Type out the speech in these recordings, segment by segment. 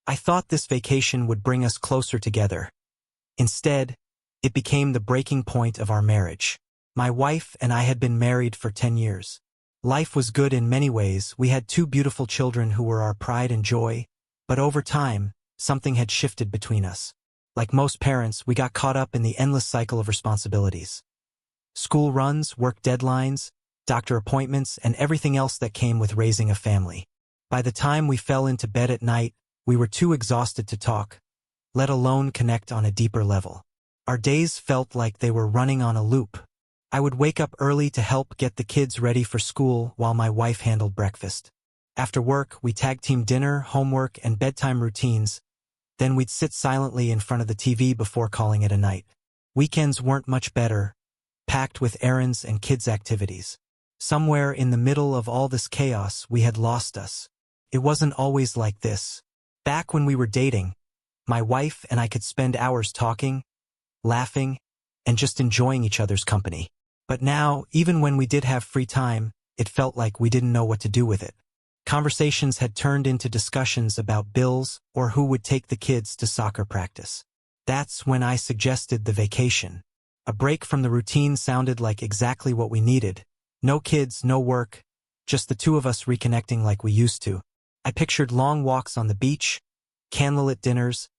I thought this vacation would bring us closer together. Instead, it became the breaking point of our marriage. My wife and I had been married for 10 years. Life was good in many ways. We had 2 beautiful children who were our pride and joy, but over time, something had shifted between us. Like most parents, we got caught up in the endless cycle of responsibilities. School runs, work deadlines, doctor appointments, and everything else that came with raising a family. By the time we fell into bed at night, we were too exhausted to talk, let alone connect on a deeper level. Our days felt like they were running on a loop. I would wake up early to help get the kids ready for school while my wife handled breakfast. After work, we tag-teamed dinner, homework, and bedtime routines. Then we'd sit silently in front of the TV before calling it a night. Weekends weren't much better, packed with errands and kids' activities. Somewhere in the middle of all this chaos, we had lost us. It wasn't always like this. Back when we were dating, my wife and I could spend hours talking, laughing, and just enjoying each other's company. But now, even when we did have free time, it felt like we didn't know what to do with it. Conversations had turned into discussions about bills or who would take the kids to soccer practice. That's when I suggested the vacation. A break from the routine sounded like exactly what we needed. No kids, no work, just the 2 of us reconnecting like we used to. I pictured long walks on the beach, candlelit dinners,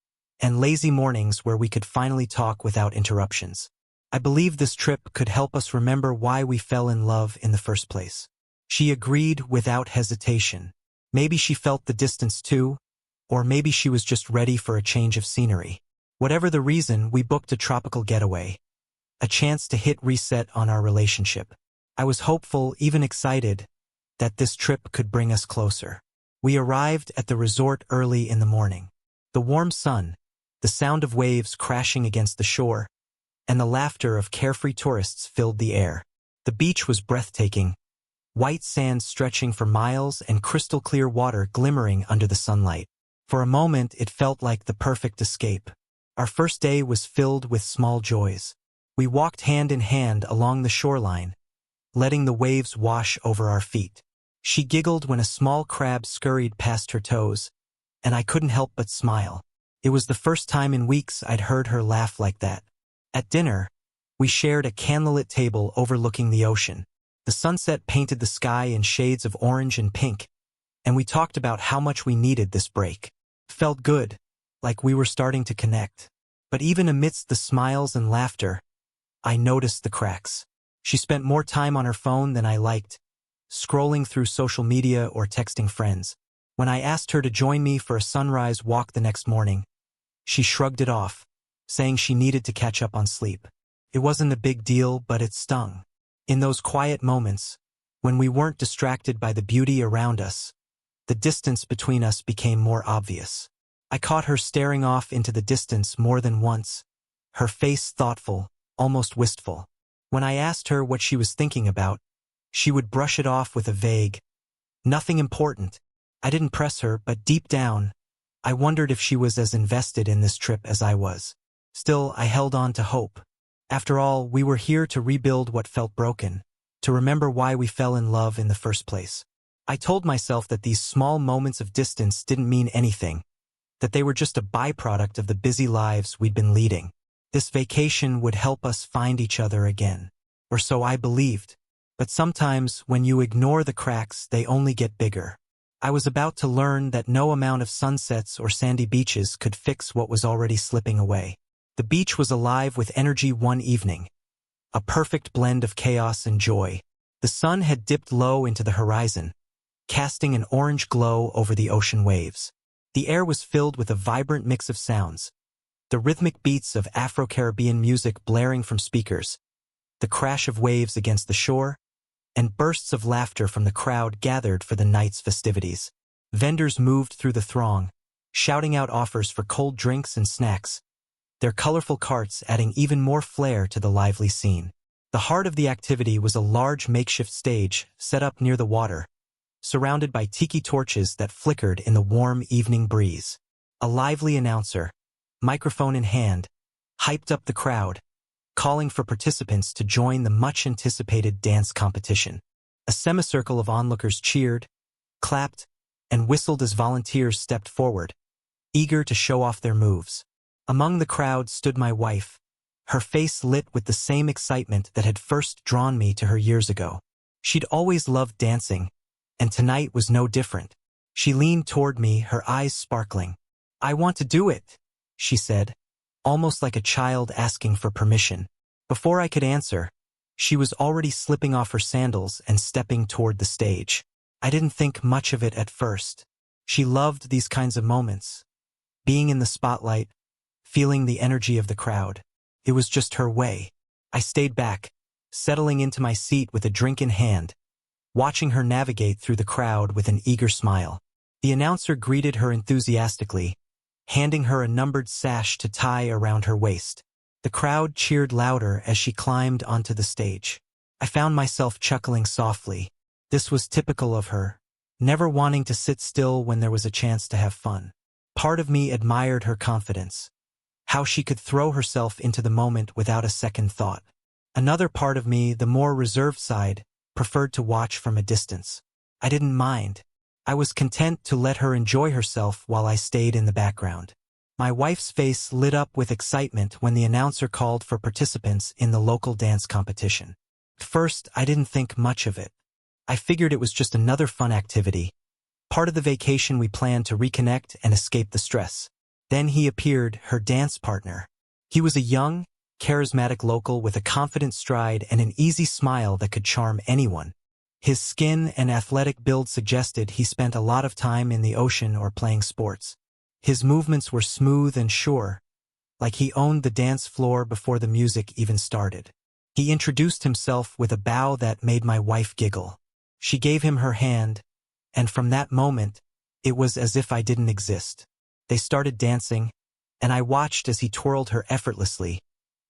and lazy mornings where we could finally talk without interruptions. I believed this trip could help us remember why we fell in love in the first place. She agreed without hesitation. Maybe she felt the distance too, or maybe she was just ready for a change of scenery. Whatever the reason, we booked a tropical getaway, a chance to hit reset on our relationship. I was hopeful, even excited, that this trip could bring us closer. We arrived at the resort early in the morning. The warm sun, the sound of waves crashing against the shore, and the laughter of carefree tourists filled the air. The beach was breathtaking, white sand stretching for miles and crystal-clear water glimmering under the sunlight. For a moment, it felt like the perfect escape. Our first day was filled with small joys. We walked hand in hand along the shoreline, letting the waves wash over our feet. She giggled when a small crab scurried past her toes, and I couldn't help but smile. It was the first time in weeks I'd heard her laugh like that. At dinner, we shared a candlelit table overlooking the ocean. The sunset painted the sky in shades of orange and pink, and we talked about how much we needed this break. Felt good, like we were starting to connect. But even amidst the smiles and laughter, I noticed the cracks. She spent more time on her phone than I liked, scrolling through social media or texting friends. When I asked her to join me for a sunrise walk the next morning, she shrugged it off, saying she needed to catch up on sleep. It wasn't a big deal, but it stung. In those quiet moments, when we weren't distracted by the beauty around us, the distance between us became more obvious. I caught her staring off into the distance more than once, her face thoughtful, almost wistful. When I asked her what she was thinking about, she would brush it off with a vague, "Nothing important." I didn't press her, but deep down, I wondered if she was as invested in this trip as I was. Still, I held on to hope. After all, we were here to rebuild what felt broken, to remember why we fell in love in the first place. I told myself that these small moments of distance didn't mean anything, that they were just a byproduct of the busy lives we'd been leading. This vacation would help us find each other again. Or so I believed. But sometimes, when you ignore the cracks, they only get bigger. I was about to learn that no amount of sunsets or sandy beaches could fix what was already slipping away. The beach was alive with energy one evening, a perfect blend of chaos and joy. The sun had dipped low into the horizon, casting an orange glow over the ocean waves. The air was filled with a vibrant mix of sounds, the rhythmic beats of Afro-Caribbean music blaring from speakers, the crash of waves against the shore, and bursts of laughter from the crowd gathered for the night's festivities. Vendors moved through the throng, shouting out offers for cold drinks and snacks, their colorful carts adding even more flair to the lively scene. The heart of the activity was a large makeshift stage set up near the water, surrounded by tiki torches that flickered in the warm evening breeze. A lively announcer, microphone in hand, hyped up the crowd, calling for participants to join the much-anticipated dance competition. A semicircle of onlookers cheered, clapped, and whistled as volunteers stepped forward, eager to show off their moves. Among the crowd stood my wife, her face lit with the same excitement that had first drawn me to her years ago. She'd always loved dancing, and tonight was no different. She leaned toward me, her eyes sparkling. "I want to do it," she said, almost like a child asking for permission. Before I could answer, she was already slipping off her sandals and stepping toward the stage. I didn't think much of it at first. She loved these kinds of moments. Being in the spotlight, feeling the energy of the crowd. It was just her way. I stayed back, settling into my seat with a drink in hand, watching her navigate through the crowd with an eager smile. The announcer greeted her enthusiastically, handing her a numbered sash to tie around her waist. The crowd cheered louder as she climbed onto the stage. I found myself chuckling softly. This was typical of her, never wanting to sit still when there was a chance to have fun. Part of me admired her confidence, how she could throw herself into the moment without a second thought. Another part of me, the more reserved side, preferred to watch from a distance. I didn't mind. I was content to let her enjoy herself while I stayed in the background. My wife's face lit up with excitement when the announcer called for participants in the local dance competition. At first, I didn't think much of it. I figured it was just another fun activity, part of the vacation we planned to reconnect and escape the stress. Then he appeared, her dance partner. He was a young, charismatic local with a confident stride and an easy smile that could charm anyone. His skin and athletic build suggested he spent a lot of time in the ocean or playing sports. His movements were smooth and sure, like he owned the dance floor before the music even started. He introduced himself with a bow that made my wife giggle. She gave him her hand, and from that moment, it was as if I didn't exist. They started dancing, and I watched as he twirled her effortlessly,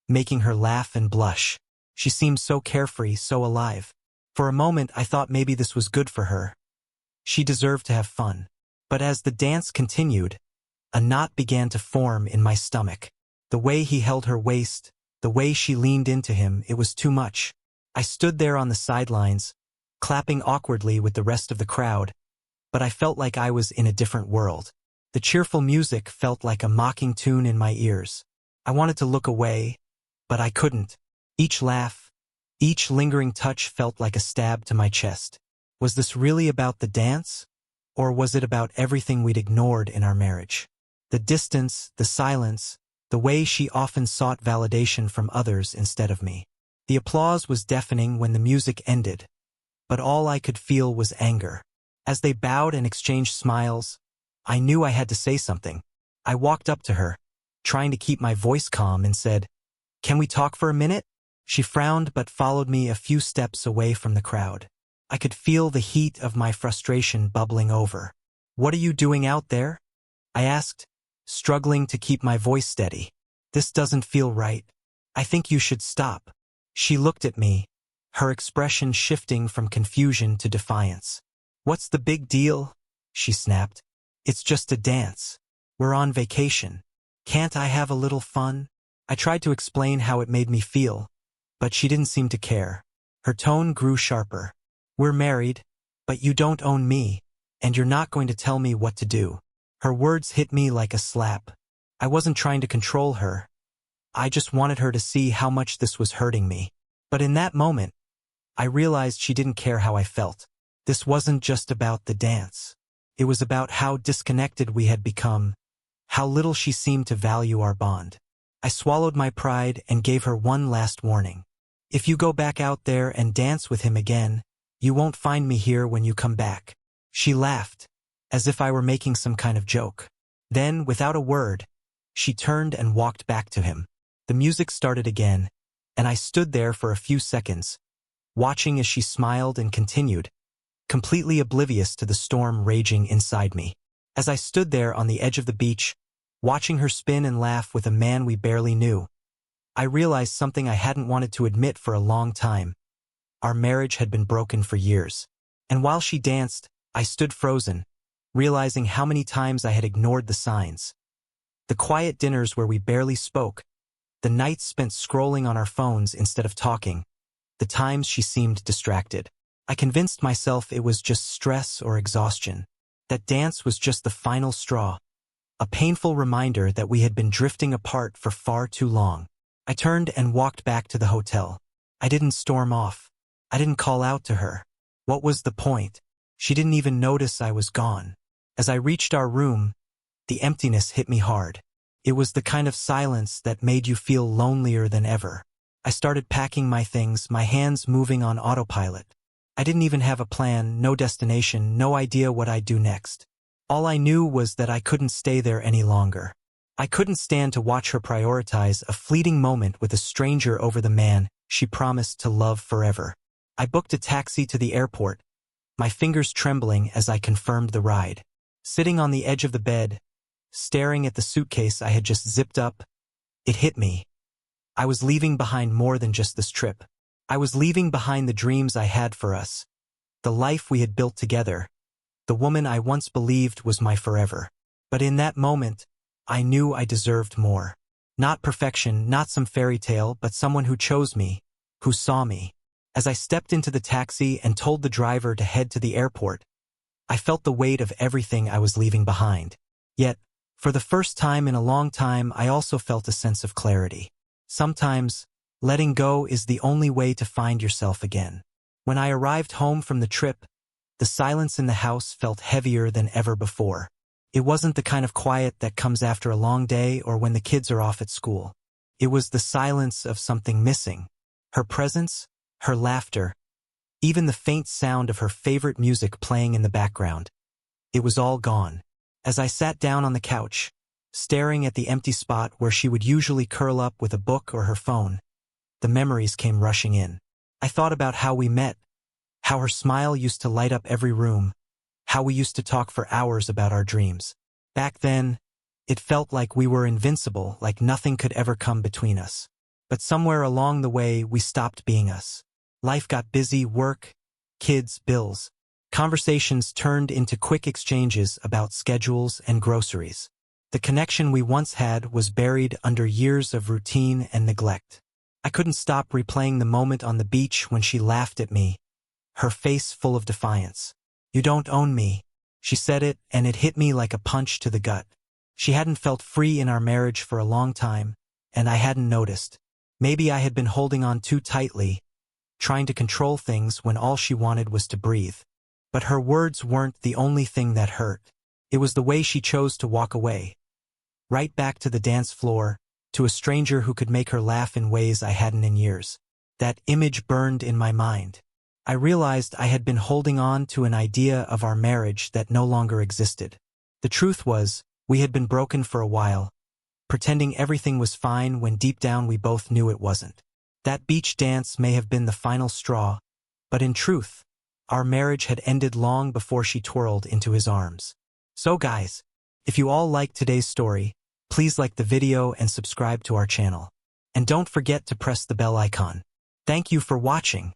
making her laugh and blush. She seemed so carefree, so alive. For a moment, I thought maybe this was good for her. She deserved to have fun. But as the dance continued, a knot began to form in my stomach. The way he held her waist, the way she leaned into him, it was too much. I stood there on the sidelines, clapping awkwardly with the rest of the crowd, but I felt like I was in a different world. The cheerful music felt like a mocking tune in my ears. I wanted to look away, but I couldn't. Each laugh, each lingering touch felt like a stab to my chest. Was this really about the dance? Or was it about everything we'd ignored in our marriage? The distance, the silence, the way she often sought validation from others instead of me. The applause was deafening when the music ended, but all I could feel was anger. As they bowed and exchanged smiles, I knew I had to say something. I walked up to her, trying to keep my voice calm, and said, "Can we talk for a minute?" She frowned but followed me a few steps away from the crowd. I could feel the heat of my frustration bubbling over. "What are you doing out there?" I asked, struggling to keep my voice steady. "This doesn't feel right. I think you should stop." She looked at me, her expression shifting from confusion to defiance. "What's the big deal?" she snapped. "It's just a dance. We're on vacation. Can't I have a little fun?" I tried to explain how it made me feel, but she didn't seem to care. Her tone grew sharper. "We're married, but you don't own me, and you're not going to tell me what to do." Her words hit me like a slap. I wasn't trying to control her. I just wanted her to see how much this was hurting me. But in that moment, I realized she didn't care how I felt. This wasn't just about the dance. It was about how disconnected we had become, how little she seemed to value our bond. I swallowed my pride and gave her one last warning. "If you go back out there and dance with him again, you won't find me here when you come back." She laughed, as if I were making some kind of joke. Then, without a word, she turned and walked back to him. The music started again, and I stood there for a few seconds, watching as she smiled and continued, completely oblivious to the storm raging inside me. As I stood there on the edge of the beach, watching her spin and laugh with a man we barely knew, I realized something I hadn't wanted to admit for a long time. Our marriage had been broken for years. And while she danced, I stood frozen, realizing how many times I had ignored the signs. The quiet dinners where we barely spoke, the nights spent scrolling on our phones instead of talking, the times she seemed distracted. I convinced myself it was just stress or exhaustion. That dance was just the final straw, a painful reminder that we had been drifting apart for far too long. I turned and walked back to the hotel. I didn't storm off. I didn't call out to her. What was the point? She didn't even notice I was gone. As I reached our room, the emptiness hit me hard. It was the kind of silence that made you feel lonelier than ever. I started packing my things, my hands moving on autopilot. I didn't even have a plan, no destination, no idea what I'd do next. All I knew was that I couldn't stay there any longer. I couldn't stand to watch her prioritize a fleeting moment with a stranger over the man she promised to love forever. I booked a taxi to the airport, my fingers trembling as I confirmed the ride. Sitting on the edge of the bed, staring at the suitcase I had just zipped up, it hit me. I was leaving behind more than just this trip. I was leaving behind the dreams I had for us, the life we had built together, the woman I once believed was my forever. But in that moment, I knew I deserved more. Not perfection, not some fairy tale, but someone who chose me, who saw me. As I stepped into the taxi and told the driver to head to the airport, I felt the weight of everything I was leaving behind. Yet, for the first time in a long time, I also felt a sense of clarity. Sometimes, letting go is the only way to find yourself again. When I arrived home from the trip, the silence in the house felt heavier than ever before. It wasn't the kind of quiet that comes after a long day or when the kids are off at school. It was the silence of something missing. Her presence, her laughter, even the faint sound of her favorite music playing in the background. It was all gone. As I sat down on the couch, staring at the empty spot where she would usually curl up with a book or her phone, the memories came rushing in. I thought about how we met, how her smile used to light up every room, how we used to talk for hours about our dreams. Back then, it felt like we were invincible, like nothing could ever come between us. But somewhere along the way, we stopped being us. Life got busy, work, kids, bills. Conversations turned into quick exchanges about schedules and groceries. The connection we once had was buried under years of routine and neglect. I couldn't stop replaying the moment on the beach when she laughed at me, her face full of defiance. "You don't own me," she said it, and it hit me like a punch to the gut. She hadn't felt free in our marriage for a long time, and I hadn't noticed. Maybe I had been holding on too tightly, trying to control things when all she wanted was to breathe. But her words weren't the only thing that hurt. It was the way she chose to walk away. Right back to the dance floor, to a stranger who could make her laugh in ways I hadn't in years. That image burned in my mind. I realized I had been holding on to an idea of our marriage that no longer existed. The truth was, we had been broken for a while, pretending everything was fine when deep down we both knew it wasn't. That beach dance may have been the final straw, but in truth, our marriage had ended long before she twirled into his arms. So guys, if you all liked today's story, please like the video and subscribe to our channel. And don't forget to press the bell icon. Thank you for watching.